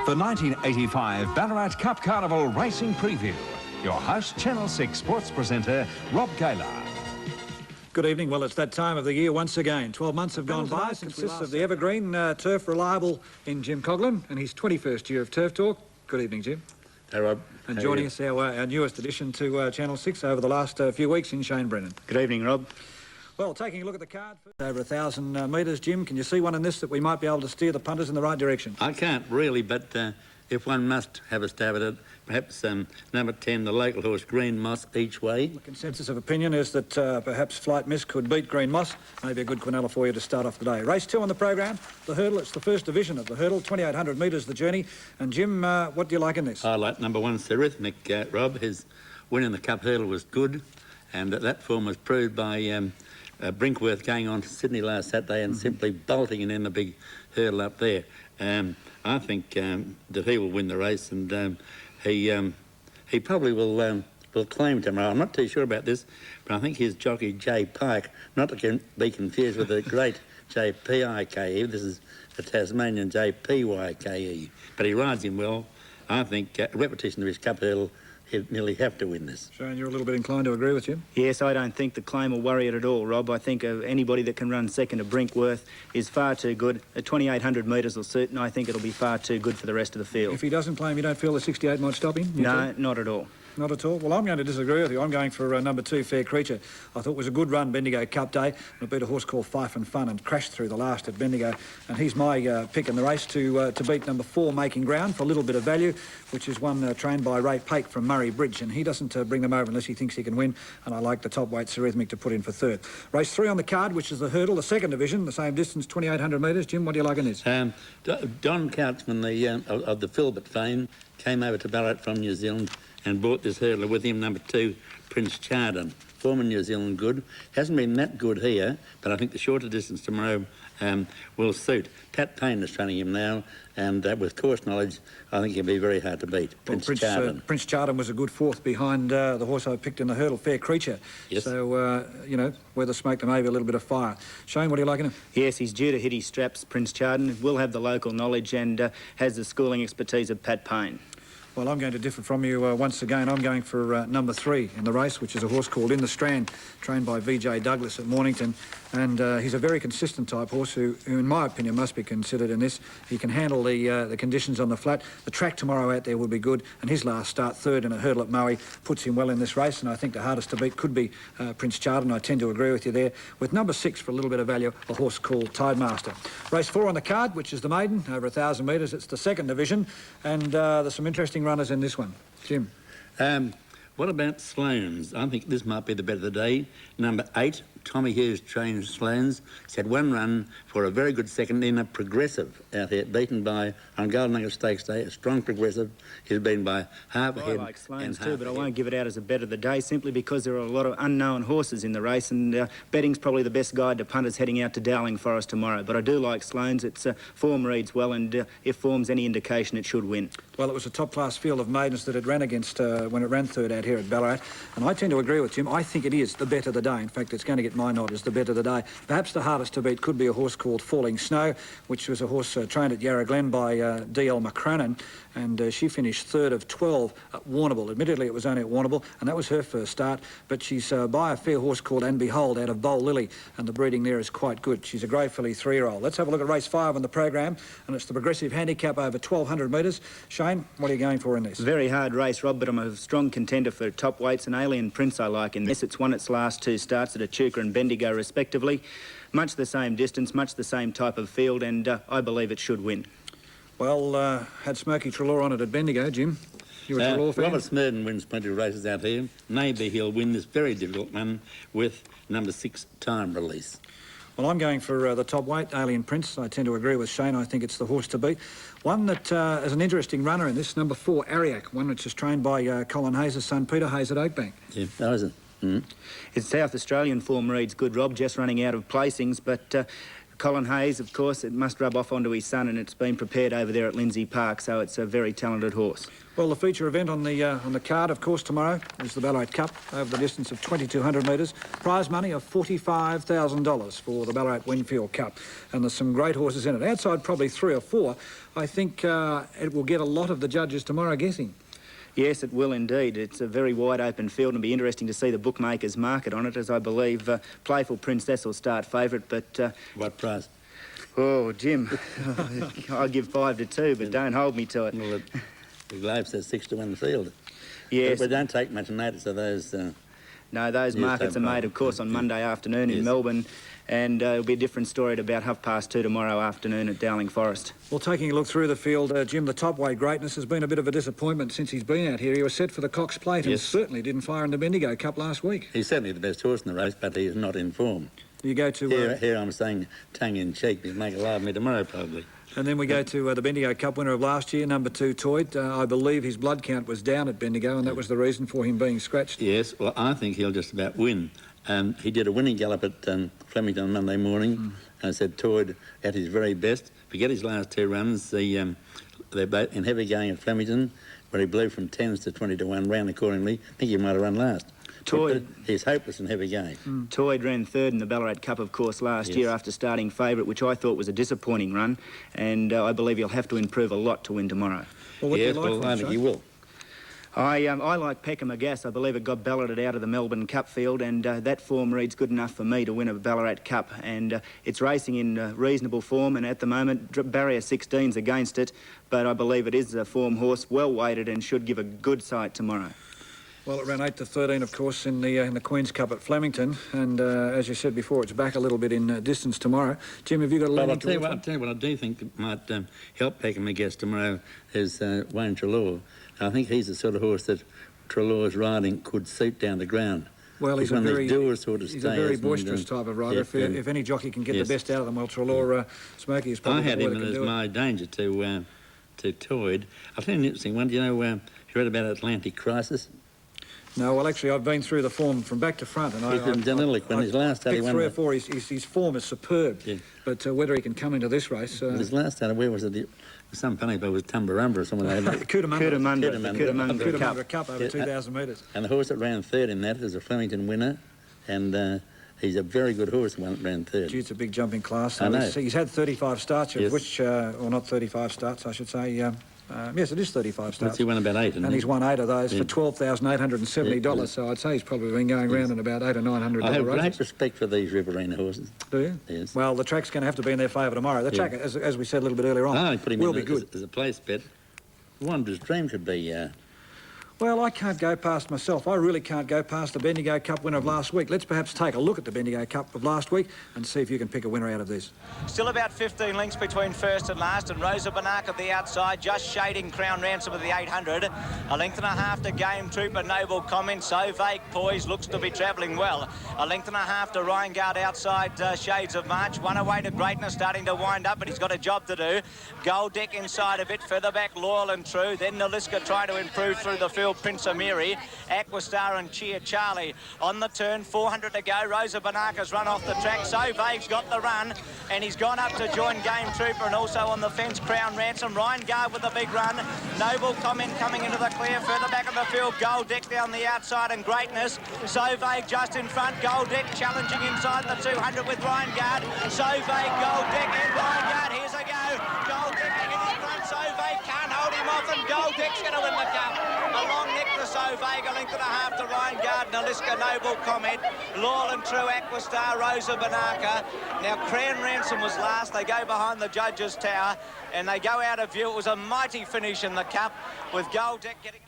The 1985 Ballarat Cup Carnival Racing Preview. Your host, Channel 6 sports presenter, Rob Gaylard. Good evening. Well, it's that time of the year once again. 12 months have gone by. Consists of the evergreen turf reliable in Jim Coughlan and his 21st year of Turf Talk. Good evening, Jim. Hey, Rob. And joining us, our newest addition to Channel 6 over the last few weeks in Shane Brennan. Good evening, Rob. Well, taking a look at the card, over 1,000 metres, Jim, can you see one in this that we might be able to steer the punters in the right direction? I can't really, but if one must have a stab at it, perhaps number 10, the local horse, Green Moss, each way. The consensus of opinion is that perhaps Flight Miss could beat Green Moss. Maybe a good quinella for you to start off the day. Race 2 on the program, the hurdle. It's the first division of the hurdle, 2,800 metres the journey. And Jim, what do you like in this? I like number 1, Serithmic, Rob. His win in the Cup hurdle was good, and that form was proved by Brinkworth going on to Sydney last Saturday and simply bolting in the big hurdle up there. I think that he will win the race, and he probably will claim tomorrow. I'm not too sure about this, but I think his jockey J Pike, not to be confused with the great J P-I-K-E. This is a Tasmanian J P-Y-K-E, but he rides him well. I think a repetition of his Cup hurdle, he'd nearly have to win this. Shane, you're a little bit inclined to agree with you? Yes, I don't think the claim will worry it at all, Rob. I think anybody that can run second to Brinkworth is far too good. At 2,800 metres will suit, and I think it'll be far too good for the rest of the field. If he doesn't claim, you don't feel the 68 might stop him? No, not at all. Not at all? Well, I'm going to disagree with you. I'm going for number 2, Fair Creature. I thought it was a good run, Bendigo Cup Day. It beat a horse called Fife and Fun and crashed through the last at Bendigo. And he's my pick in the race to beat number 4, Making Ground, for a little bit of value, which is one trained by Ray Pake from Murray Bridge. And he doesn't bring them over unless he thinks he can win. And I like the top weight Serithmic to put in for third. Race 3 on the card, which is the hurdle, the second division, the same distance, 2,800 metres. Jim, what do you like in this? Don Couchman, of the Filbert fame, came over to Ballarat from New Zealand and brought this hurdler with him, number 2, Prince Chardon. Former New Zealand good. Hasn't been that good here, but I think the shorter distance tomorrow will suit. Pat Payne is training him now, and with course knowledge, I think he'll be very hard to beat. Prince Chardon. Prince Chardon was a good fourth behind the horse I picked in the hurdle, Fair Creature. Yes. So, you know, where the smoke, there may be a little bit of fire. Shane, what do you like in him? Yes, he's due to hit his straps, Prince Chardon. Will have the local knowledge and has the schooling expertise of Pat Payne. Well, I'm going to differ from you once again. I'm going for number 3 in the race, which is a horse called In the Strand, trained by VJ Douglas at Mornington. And he's a very consistent type horse who, in my opinion, must be considered in this. He can handle the conditions on the flat. The track tomorrow out there will be good. And his last start, third in a hurdle at Maui, puts him well in this race. And I think the hardest to beat could be Prince Chardon. I tend to agree with you there. With number 6, for a little bit of value, a horse called Tidemaster. Race 4 on the card, which is the maiden, over 1,000 metres. It's the second division. And there's some interesting runners in this one. Jim? What about Sloanes? I think this might be the bet of the day. Number 8, Tommy Hughes trained Sloanes. He's had one run for a very good second in a progressive out here, beaten by, on Golden Nugget Stakes Day, a strong progressive. He's beaten by half a head. I like Sloanes too, but I won't give it out as a bet of the day simply because there are a lot of unknown horses in the race, and betting's probably the best guide to punters heading out to Dowling Forest tomorrow. But I do like Sloanes. Its form reads well, and if form's any indication, it should win. Well, it was a top-class field of maidens that it ran against when it ran third out here at Ballarat. And I tend to agree with Jim. I think it is the bet of the day. In fact, it's going to get my nod as the bet of the day. Perhaps the hardest to beat could be a horse called Falling Snow, which was a horse trained at Yarra Glen by D.L. McCrannen. And she finished third of 12 at Warrnambool. Admittedly, it was only at Warrnambool, and that was her first start. But she's by a fair horse called And Behold out of Bowl Lily, and the breeding there is quite good. She's a grey filly 3-year-old. Let's have a look at race 5 on the program, and it's the progressive handicap over 1,200 metres. Shane, what are you going for in this? Very hard race, Rob, but I'm a strong contender for top weights. An Alien Prince I like in this. It's won its last 2 starts at Echuca and Bendigo, respectively. Much the same distance, much the same type of field, and I believe it should win. Well, had Smokey Trelaw on it at Bendigo, Jim. You a Trelaw fan? Robert Smurden wins plenty of races out here. Maybe he'll win this very difficult one with number 6, Time Release. Well, I'm going for the top weight, Alien Prince. I tend to agree with Shane. I think it's the horse to beat. One that is an interesting runner in this, number 4, Ariak, one which is trained by Colin Hayes' son, Peter Hayes, at Oakbank. Yeah, that is it. His South Australian form reads good, Rob, just running out of placings, but Colin Hayes, of course, it must rub off onto his son, and it's been prepared over there at Lindsay Park, so it's a very talented horse. Well, the feature event on the card, of course, tomorrow is the Ballarat Cup over the distance of 2,200 metres. Prize money of $45,000 for the Ballarat Winfield Cup. And there's some great horses in it. Outside probably 3 or 4, I think it will get a lot of the judges tomorrow guessing. Yes, it will indeed. It's a very wide open field, and it'll be interesting to see the bookmakers' market on it, as I believe Playful Princess will start favourite, but... What price? Oh, Jim, I'll give 5 to 2, but don't hold me to it. Well, the Globe says 6 to 1 the field. Yes. But we don't take much notice of those... No, those markets are made, of course, on Monday afternoon in Melbourne, and it'll be a different story at about 2:30 tomorrow afternoon at Dowling Forest. Well, taking a look through the field, Jim, the top weight greatness has been a bit of a disappointment since he's been out here. He was set for the Cox Plate and certainly didn't fire in the Bendigo Cup last week. He's certainly the best horse in the race, but he is not in form. You go to... Here I'm saying tongue-in-cheek, he'll make a laugh of me tomorrow, probably. And then we go to the Bendigo Cup winner of last year, number 2, Toyd. I believe his blood count was down at Bendigo, and that was the reason for him being scratched. Yes, well, I think he'll just about win. He did a winning gallop at Flemington on Monday morning. And I said Toyd at his very best. Forget his last 2 runs. They're both in heavy going at Flemington, where he blew from 10s to 20 to 1, ran accordingly. I think he might have run last. Toyd. He's hopeless in heavy going. Toyd ran 3rd in the Ballarat Cup, of course, last year after starting favourite, which I thought was a disappointing run, and I believe he'll have to improve a lot to win tomorrow. Well, what do you like I think he will. I like Peckham Gas. I believe it got balloted out of the Melbourne Cup field, and that form reads good enough for me to win a Ballarat Cup. And it's racing in reasonable form, and at the moment, barrier 16's against it, but I believe it is a form horse, well weighted, and should give a good sight tomorrow. Well, it ran 8 to 13, of course, in the Queen's Cup at Flemington, and as you said before, it's back a little bit in distance tomorrow. Jim, have you got a leaning towards I'll tell you what I do think might help Peckham Gas tomorrow is Wayne Treloar. I think he's the sort of horse that Treloar's riding could suit down the ground. Well, he's a very boisterous type of rider. Yeah, if any jockey can get the best out of them, well, Treloar, Smokey is probably I had the boy him that can as do it. my danger to Toyd. I'll tell you an interesting one. Do you know, you read about Atlantic Crisis? No, well, actually, I've been through the form from back to front, and He's been Denilic when his last start he won. 3 or 4. His form is superb, but whether he can come into this race... his last start, where was it? Some penny, but it was Tumbarumba or something like that. Cootamundra Cup over 2,000 metres. And the horse that ran 3rd in that is a Flemington winner, and he's a very good horse when it ran 3rd. Gee, it's a big jumping class. So I know. He's had 35 starts, of which, or not 35 starts, I should say. Yes, it is 35 starts. He won about 8, and he's won 8 of those for $12,870. So I'd say he's probably been going around in about $800 or $900 I have races. great respect for these Riverina horses. Do you? Yes. Well, the track's going to have to be in their favour tomorrow. The track, as we said a little bit earlier on, will be good. As a place bet. Wanderer's Dream could be... Well, I can't go past myself. I really can't go past the Bendigo Cup winner of last week. Let's perhaps take a look at the Bendigo Cup of last week and see if you can pick a winner out of this. Still about 15 lengths between first and last, and Rosa Banach at the outside, just shading Crown Ransom of the 800. A length and a half to Game Trooper, Noble Comment, So Vague Poise, looks to be travelling well. A length and a half to Ryan Guard outside, Shades of March. One away to Greatness, starting to wind up, but he's got a job to do. Gold Deck inside a bit, further back, Loyal and True. Then Naliska trying to improve through the field, Prince Amiri, Aquastar and Cheer Charlie. On the turn, 400 to go. Rosa Banaka's run off the track. So Vague's got the run, and he's gone up to join Game Trooper, and also on the fence, Crown Ransom. Ryan Guard with a big run. Noble Comment coming into the clear. Further back of the field, Gold Deck down the outside, and Greatness. So Vague just in front. Gold Deck challenging inside the 200 with Ryan Guard. So Vague, Gold Deck and Ryan Guard. Here's a go. Gold Deck in front. So Vague can't hold him off, and Gold Deck's going to win the cup. A long neck to So Vague, a length and a half to Ryan Guard, Naliska, Noble Comment, Loyal and True, Aquastar, Rosa Banaka. Now, Crown Ransom was last. They go behind the judges' tower, and they go out of view. It was a mighty finish in the cup, with Gold Deck getting...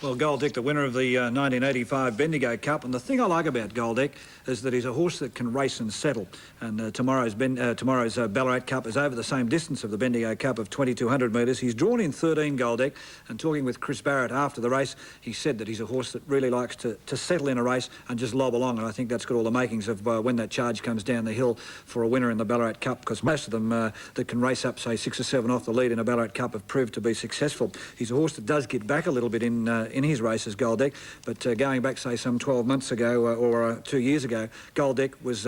Well, Gold Deck, the winner of the 1985 Bendigo Cup, and the thing I like about Gold Deck is that he's a horse that can race and settle. And tomorrow's Ballarat Cup is over the same distance of the Bendigo Cup of 2,200 metres. He's drawn in 13, Gold Deck, and talking with Chris Barrett after the race, he said that he's a horse that really likes to settle in a race and just lob along, and I think that's got all the makings of when that charge comes down the hill for a winner in the Ballarat Cup, because most of them that can race up, say, 6 or 7 off the lead in a Ballarat Cup have proved to be successful. He's a horse that does get back a little bit in his races, Gold Deck, but going back, say, some 12 months ago or 2 years ago, Gold Deck was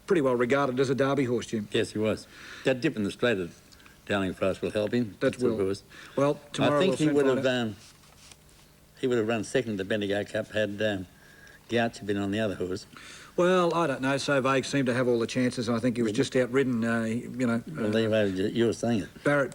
pretty well regarded as a Derby horse, Jim. Yes, he was. That dip in the straight of Dowling Frost will help him. That will. Well, tomorrow I think we'll he would soon have he would have run second in the Bendigo Cup had Goucher been on the other horse. Well, I don't know. So Vague seemed to have all the chances. I think he was just outridden, you know. Well, you were saying it. Barrett's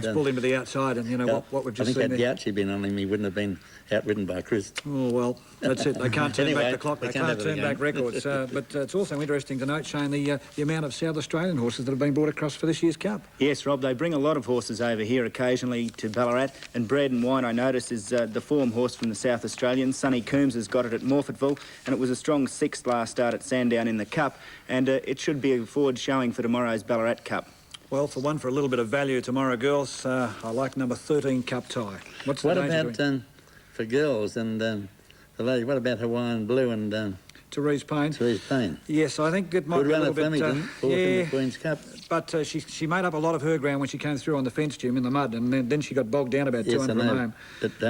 pulled him to the outside, and, you know, what we've just seen there. I think had Goucher been on him, he wouldn't have been outridden by Chris. Oh, well, that's it. They can't turn Anyway, back the clock. They can't turn back records. But it's also interesting to note, Shane, the amount of South Australian horses that have been brought across for this year's Cup. Yes, Rob, they bring a lot of horses over here occasionally to Ballarat, and Bread and Wine, I noticed, is the form horse from the South Australians. Sonny Coombs has got it at Morfettville, and it was a strong sixth last start at Sandown in the Cup, and it should be a forward showing for tomorrow's Ballarat Cup. Well, for a little bit of value tomorrow, girls, I like number 13, Cup Tie. What's the What danger about doing? for girls and the lady? What about Hawaiian Blue and Therese Payne? Therese Payne? Yes, I think it might Good be a run little at bit... Flemington, fourth in the Queen's Cup. But she made up a lot of her ground when she came through on the fence, Jim, in the mud, and then she got bogged down about 200 from home.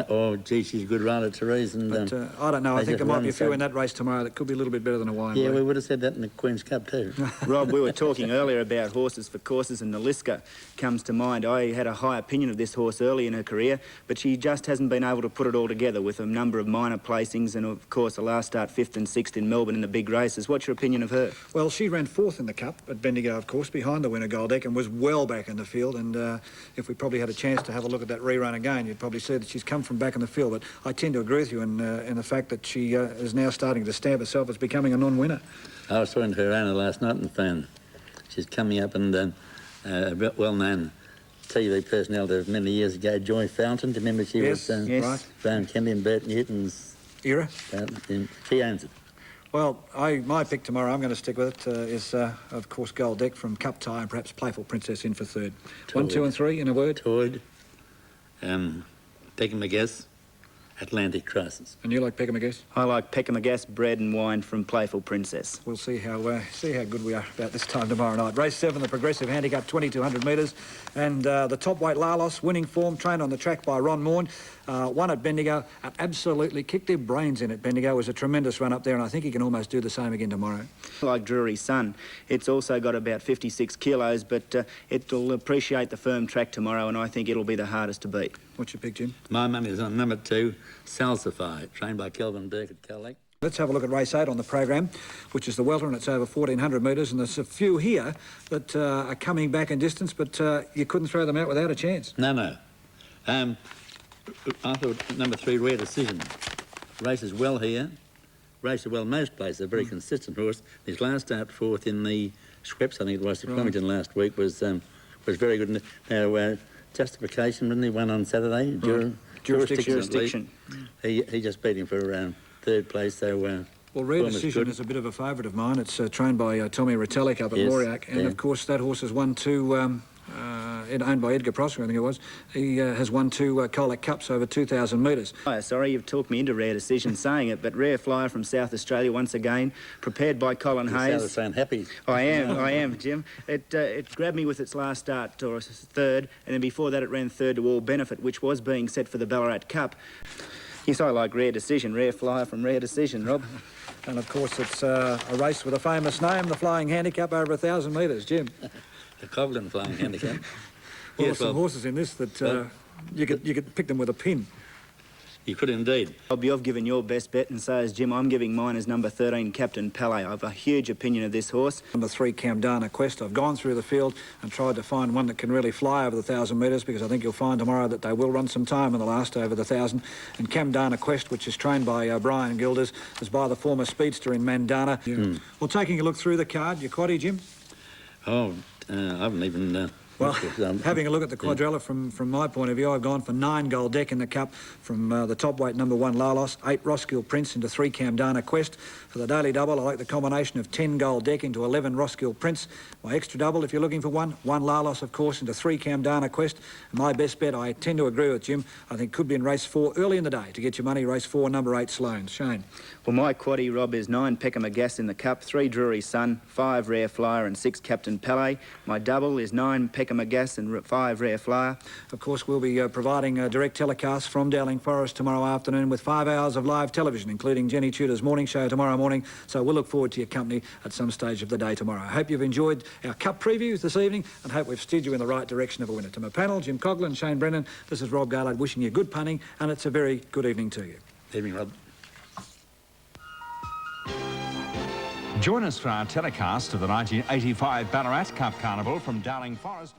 Oh, gee, she's a good rider, Therese. And, but I don't know. I think there might be a few in that race tomorrow that could be a little bit better than Hawaiian Blue. Yeah, we would have said that in the Queen's Cup too. Rob, we were talking earlier about horses for courses, and Naliska comes to mind. I had a high opinion of this horse early in her career, but she just hasn't been able to put it all together with a number of minor placings and, of course, a last start 5th and 6th in Melbourne in the big races. What's your opinion of her? Well, she ran 4th in the Cup at Bendigo, of course, behind the winner Goldeck, and was well back in the field. And if we probably had a chance to have a look at that rerun again, you'd probably see that she's come from back in the field. But I tend to agree with you in the fact that she is now starting to stamp herself as becoming a non-winner. I was talking to her owner last night and found she's coming up, and a well-known TV personality of many years ago, Joy Fountain. Do you remember she was right. Graham Kennedy and Bert Newton's era? She owns it. Well, my pick tomorrow, I'm going to stick with it, is, of course, Goldeck from Cup Tie and perhaps Playful Princess in for 3rd. 1, 2 and 3, in a word? Toyd, Peckham McGuess, Atlantic Crosses. And you like Peckham McGuess? I like Peckham McGuess, Bread and Wine from Playful Princess. We'll see how good we are about this time tomorrow night. Race 7, the Progressive Handicap, 2,200 metres. And the top weight Lalos, winning form, trained on the track by Ron Morn. Won at Bendigo, and absolutely kicked their brains in at Bendigo. It was a tremendous run up there, and I think he can almost do the same again tomorrow. Like Drury Sun, it's also got about 56 kilos, but it'll appreciate the firm track tomorrow, and I think it'll be the hardest to beat. What's your pick, Jim? My money is on number 2, Salsify, trained by Kelvin Burke at Colac. Let's have a look at race 8 on the program, which is the welter, and it's over 1,400 metres, and there's a few here that are coming back in distance, but you couldn't throw them out without a chance. No. I thought number 3, Rare Decision. Races well here. Races well most places. A very consistent horse. His last start 4th in the Schweppes, I think it was, at Flemington last week, was very good. Now, Justification, didn't he? Won on Saturday. Jurisdiction. He just beat him for 3rd place, so... Well, Rare Decision is a bit of a favourite of mine. It's trained by Tommy Retallick up at Loriac, and of course that horse has won 2... owned by Edgar Prosser, I think it was. He has won 2 Colac Cups over 2,000 metres. Sorry, you've talked me into Rare Decision saying it, but Rare Flyer from South Australia once again, prepared by Colin Hayes. South Australian happy. I am, Jim. It grabbed me with its last start, or 3rd, and then before that it ran 3rd to All Benefit, which was being set for the Ballarat Cup. Yes, I like Rare Decision. Rare Flyer from Rare Decision, Rob. And of course it's a race with a famous name, the Flying Handicap over 1,000 metres, Jim. The Coughlan Flying Handicap. Well, there's some horses in this that you could pick them with a pin. You could indeed. Rob, you've given your best bet, and so has Jim. I'm giving mine as number 13, Captain Palais. I have a huge opinion of this horse. Number 3, Camdana Quest. I've gone through the field and tried to find one that can really fly over the 1,000 metres, because I think you'll find tomorrow that they will run some time in the last over the 1,000. And Camdana Quest, which is trained by Brian Gilders, is by the former speedster in Mandana. Well, taking a look through the card, you quaddy, Jim? Oh, I haven't even... Well, having a look at the quadrella from my point of view, I've gone for 9 Goldeck in the Cup from the top weight number 1 Lalos, 8 Roskill Prince into 3 Camdana Quest. For the daily double, I like the combination of 10 Goldeck into 11 Roskill Prince. My extra double, if you're looking for one Lalos, of course, into 3 Camdana Quest. And my best bet, I tend to agree with Jim, I think could be in race 4 early in the day to get your money. Race 4, number 8 Sloane. Shane. Well, my quaddie, Rob, is 9 Peckham McGuess in the Cup, 3 Drury Sun, 5 Rare Flyer and 6 Captain Palais. My double is 9 Peckham Rebecca McGass and 5 Rare Flyer. Of course, we'll be providing a direct telecast from Dowling Forest tomorrow afternoon with 5 hours of live television, including Jenny Tudor's morning show tomorrow morning. So we'll look forward to your company at some stage of the day tomorrow. I hope you've enjoyed our Cup previews this evening and hope we've steered you in the right direction of a winner. To my panel, Jim Coughlan, Shane Brennan, this is Rob Gaylard wishing you good punting, and it's a very good evening to you. Evening, Rob. Join us for our telecast of the 1985 Ballarat Cup Carnival from Dowling Forest.